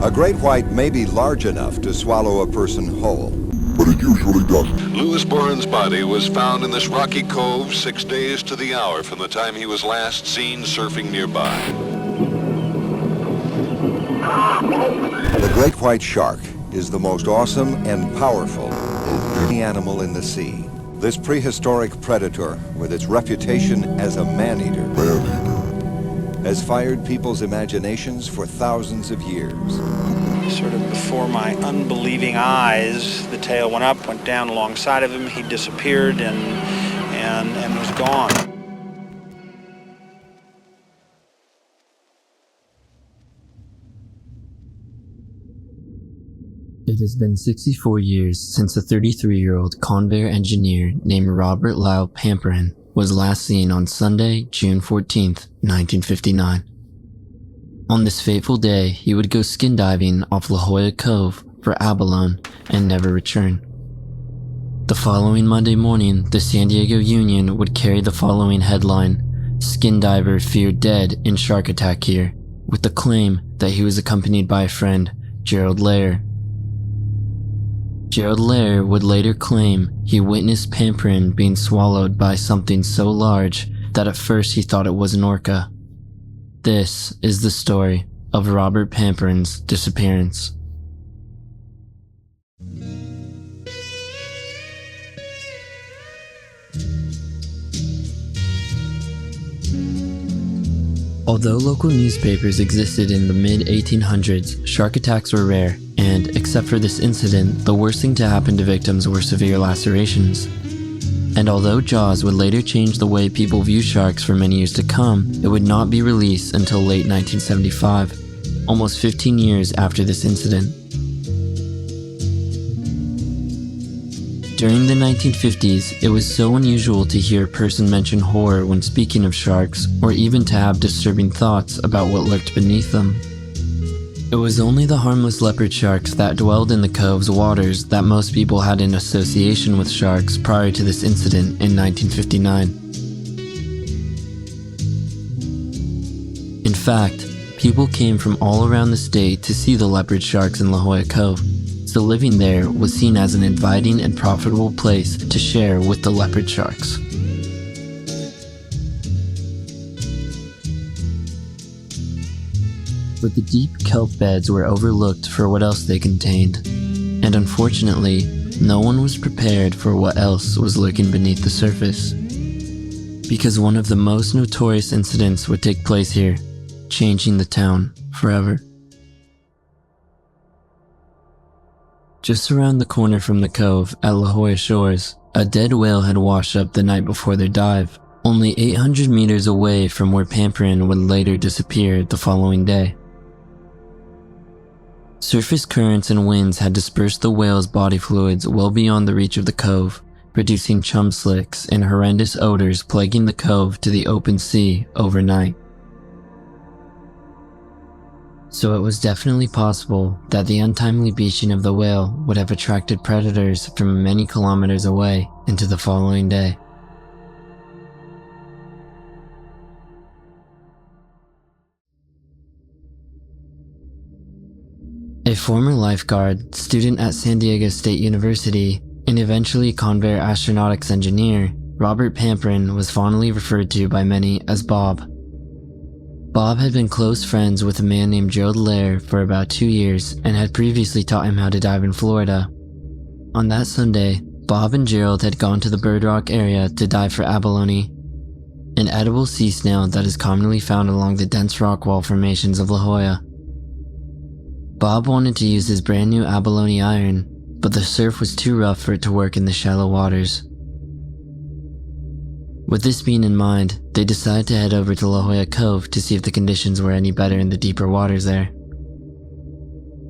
A great white may be large enough to swallow a person whole, but it usually doesn't. Louis Bourne's body was found in this rocky cove 6 days to the hour from the time he was last seen surfing nearby. The great white shark is the most awesome and powerful animal in the sea. This prehistoric predator, with its reputation as a man-eater, has fired people's imaginations for thousands of years. Sort of before my unbelieving eyes, the tail went up, went down alongside of him, he disappeared and was gone. It has been 64 years since a 33-year-old Convair engineer named Robert Pamperin was last seen on Sunday, June 14th, 1959. On this fateful day, he would go skin diving off La Jolla Cove for abalone and never return. The following Monday morning, the San Diego Union would carry the following headline: "Skin diver feared dead in shark attack here," with the claim that he was accompanied by a friend, Gerald Lair. Gerald Lair would later claim he witnessed Pamperin being swallowed by something so large that at first he thought it was an orca. This is the story of Robert Pamperin's disappearance. Although local newspapers existed in the mid-1800s, shark attacks were rare, and, except for this incident, the worst thing to happen to victims were severe lacerations. And although Jaws would later change the way people view sharks for many years to come, it would not be released until late 1975, almost 15 years after this incident. During the 1950s, it was so unusual to hear a person mention horror when speaking of sharks, or even to have disturbing thoughts about what lurked beneath them. It was only the harmless leopard sharks that dwelled in the cove's waters that most people had an association with sharks prior to this incident in 1959. In fact, people came from all around the state to see the leopard sharks in La Jolla Cove, so living there was seen as an inviting and profitable place to share with the leopard sharks. But the deep kelp beds were overlooked for what else they contained, and unfortunately, no one was prepared for what else was lurking beneath the surface. Because one of the most notorious incidents would take place here, changing the town forever. Just around the corner from the cove at La Jolla Shores, a dead whale had washed up the night before their dive, only 800 meters away from where Pamperin would later disappear the following day. Surface currents and winds had dispersed the whale's body fluids well beyond the reach of the cove, producing chum slicks and horrendous odors plaguing the cove to the open sea overnight. So it was definitely possible that the untimely beaching of the whale would have attracted predators from many kilometers away into the following day. A former lifeguard, student at San Diego State University, and eventually Convair astronautics engineer, Robert Pamperin was fondly referred to by many as Bob. Bob had been close friends with a man named Gerald Lair for about 2 years and had previously taught him how to dive in Florida. On that Sunday, Bob and Gerald had gone to the Bird Rock area to dive for abalone, an edible sea snail that is commonly found along the dense rock wall formations of La Jolla. Bob wanted to use his brand new abalone iron, but the surf was too rough for it to work in the shallow waters. With this being in mind, they decided to head over to La Jolla Cove to see if the conditions were any better in the deeper waters there.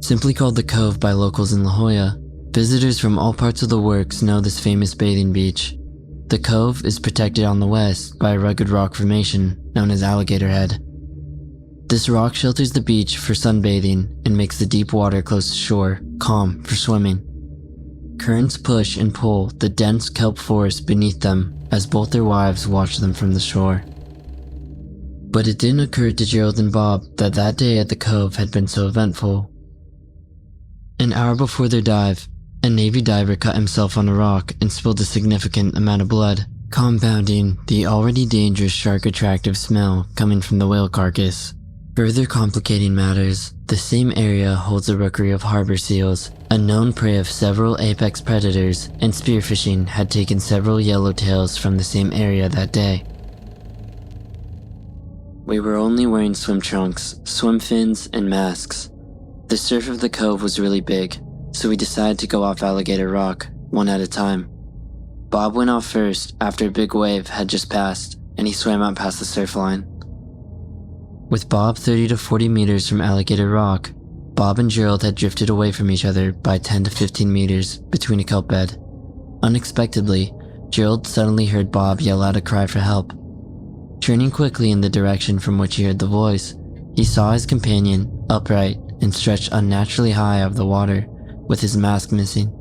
Simply called the Cove by locals in La Jolla, visitors from all parts of the works know this famous bathing beach. The cove is protected on the west by a rugged rock formation known as Alligator Head. This rock shelters the beach for sunbathing and makes the deep water close to shore calm for swimming. Currents push and pull the dense kelp forest beneath them as both their wives watch them from the shore. But it didn't occur to Gerald and Bob that that day at the cove had been so eventful. An hour before their dive, a Navy diver cut himself on a rock and spilled a significant amount of blood, compounding the already dangerous shark-attractive smell coming from the whale carcass. Further complicating matters, the same area holds a rookery of harbor seals, a known prey of several apex predators, and spearfishing had taken several yellowtails from the same area that day. We were only wearing swim trunks, swim fins, and masks. The surf of the cove was really big, so we decided to go off Alligator Rock, one at a time. Bob went off first after a big wave had just passed, and he swam out past the surf line. With Bob 30 to 40 meters from Alligator Rock, Bob and Gerald had drifted away from each other by 10 to 15 meters between a kelp bed. Unexpectedly, Gerald suddenly heard Bob yell out a cry for help. Turning quickly in the direction from which he heard the voice, he saw his companion, upright and stretched unnaturally high out of the water, with his mask missing.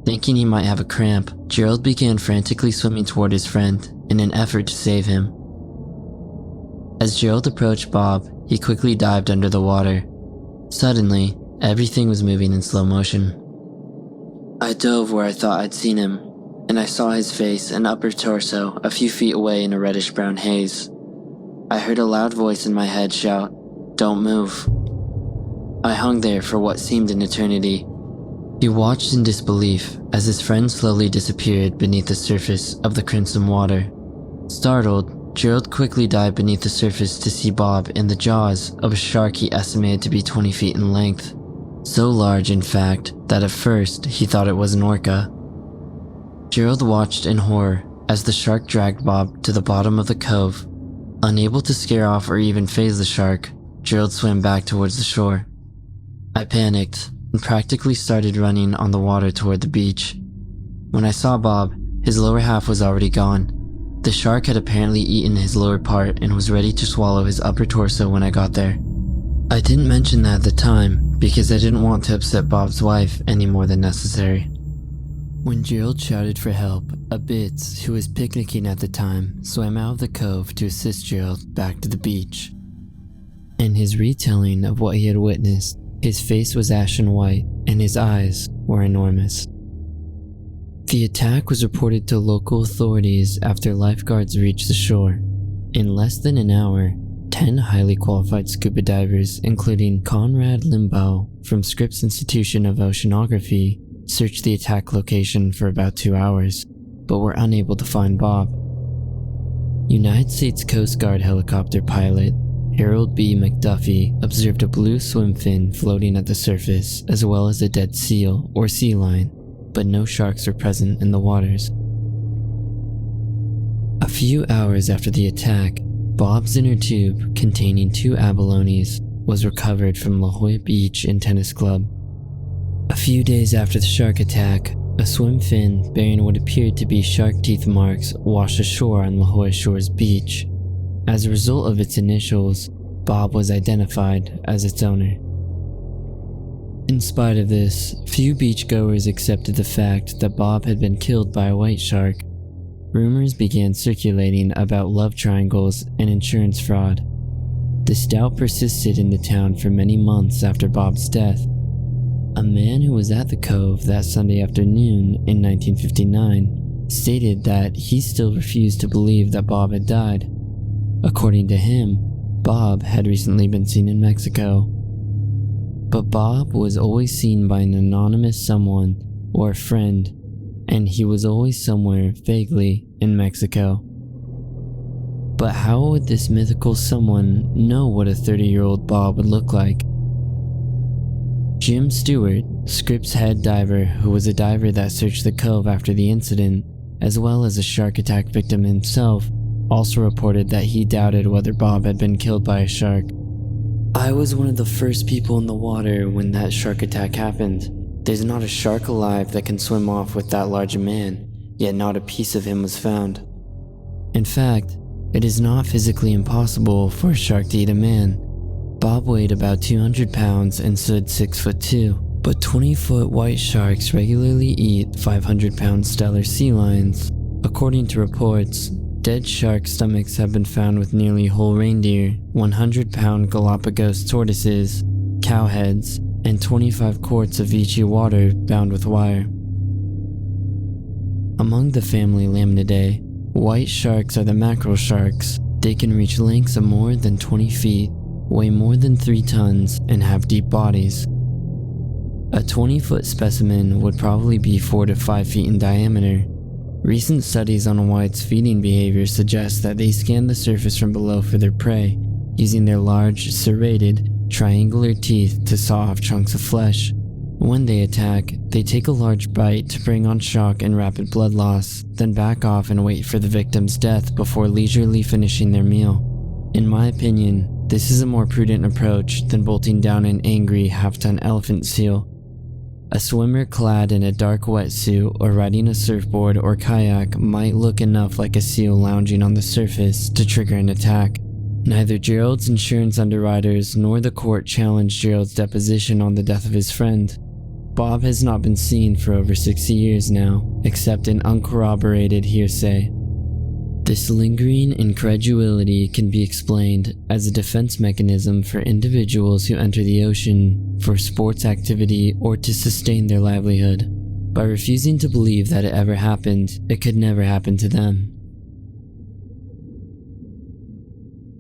Thinking he might have a cramp, Gerald began frantically swimming toward his friend in an effort to save him. As Gerald approached Bob, he quickly dived under the water. Suddenly, everything was moving in slow motion. I dove where I thought I'd seen him, and I saw his face and upper torso a few feet away in a reddish-brown haze. I heard a loud voice in my head shout, "Don't move." I hung there for what seemed an eternity. He watched in disbelief as his friend slowly disappeared beneath the surface of the crimson water. Startled, Gerald quickly dived beneath the surface to see Bob in the jaws of a shark he estimated to be 20 feet in length. So large, in fact, that at first he thought it was an orca. Gerald watched in horror as the shark dragged Bob to the bottom of the cove. Unable to scare off or even faze the shark, Gerald swam back towards the shore. I panicked and practically started running on the water toward the beach. When I saw Bob, his lower half was already gone. The shark had apparently eaten his lower part and was ready to swallow his upper torso when I got there. I didn't mention that at the time because I didn't want to upset Bob's wife any more than necessary. When Gerald shouted for help, a Bitz, who was picnicking at the time, swam out of the cove to assist Gerald back to the beach. In his retelling of what he had witnessed, his face was ashen white and his eyes were enormous. The attack was reported to local authorities after lifeguards reached the shore. In less than an hour, 10 highly qualified scuba divers, including Conrad Limbaugh from Scripps Institution of Oceanography, searched the attack location for about 2 hours, but were unable to find Bob. United States Coast Guard helicopter pilot Harold B. McDuffie observed a blue swim fin floating at the surface as well as a dead seal or sea lion, but no sharks were present in the waters. A few hours after the attack, Bob's inner tube containing 2 abalones was recovered from La Jolla Beach and Tennis Club. A few days after the shark attack, a swim fin bearing what appeared to be shark teeth marks washed ashore on La Jolla Shores Beach. As a result of its initials, Bob was identified as its owner. In spite of this, few beachgoers accepted the fact that Bob had been killed by a white shark. Rumors began circulating about love triangles and insurance fraud. This doubt persisted in the town for many months after Bob's death. A man who was at the cove that Sunday afternoon in 1959 stated that he still refused to believe that Bob had died. According to him, Bob had recently been seen in Mexico. But Bob was always seen by an anonymous someone or a friend, and he was always somewhere vaguely in Mexico. But how would this mythical someone know what a 30-year-old Bob would look like? Jim Stewart, Scripps head diver who was a diver that searched the cove after the incident, as well as a shark attack victim himself, also reported that he doubted whether Bob had been killed by a shark. I was one of the first people in the water when that shark attack happened. There's not a shark alive that can swim off with that large a man, yet not a piece of him was found. In fact, it is not physically impossible for a shark to eat a man. Bob weighed about 200 pounds and stood 6'2", But 20-foot white sharks regularly eat 500-pound stellar sea lions. According to reports, dead shark stomachs have been found with nearly whole reindeer, 100-pound Galapagos tortoises, cow heads, and 25 quarts of Vichy water bound with wire. Among the family Lamnidae, white sharks are the mackerel sharks. They can reach lengths of more than 20 feet, weigh more than 3 tons, and have deep bodies. A 20-foot specimen would probably be 4 to 5 feet in diameter. Recent studies on whites' feeding behavior suggest that they scan the surface from below for their prey, using their large, serrated, triangular teeth to saw off chunks of flesh. When they attack, they take a large bite to bring on shock and rapid blood loss, then back off and wait for the victim's death before leisurely finishing their meal. In my opinion, this is a more prudent approach than bolting down an angry, half-ton elephant seal. A swimmer clad in a dark wetsuit or riding a surfboard or kayak might look enough like a seal lounging on the surface to trigger an attack. Neither Gerald's insurance underwriters nor the court challenged Gerald's deposition on the death of his friend. Bob has not been seen for over 60 years now, except in uncorroborated hearsay. This lingering incredulity can be explained as a defense mechanism for individuals who enter the ocean for sports activity or to sustain their livelihood. By refusing to believe that it ever happened, it could never happen to them.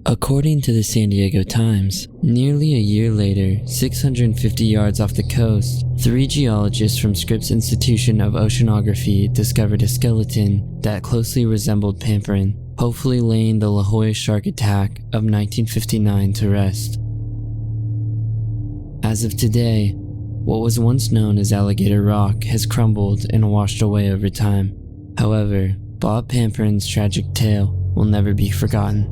According to the San Diego Times, nearly a year later, 650 yards off the coast, 3 geologists from Scripps Institution of Oceanography discovered a skeleton that closely resembled Pamperin, hopefully laying the La Jolla shark attack of 1959 to rest. As of today, what was once known as Alligator Rock has crumbled and washed away over time. However, Bob Pamperin's tragic tale will never be forgotten.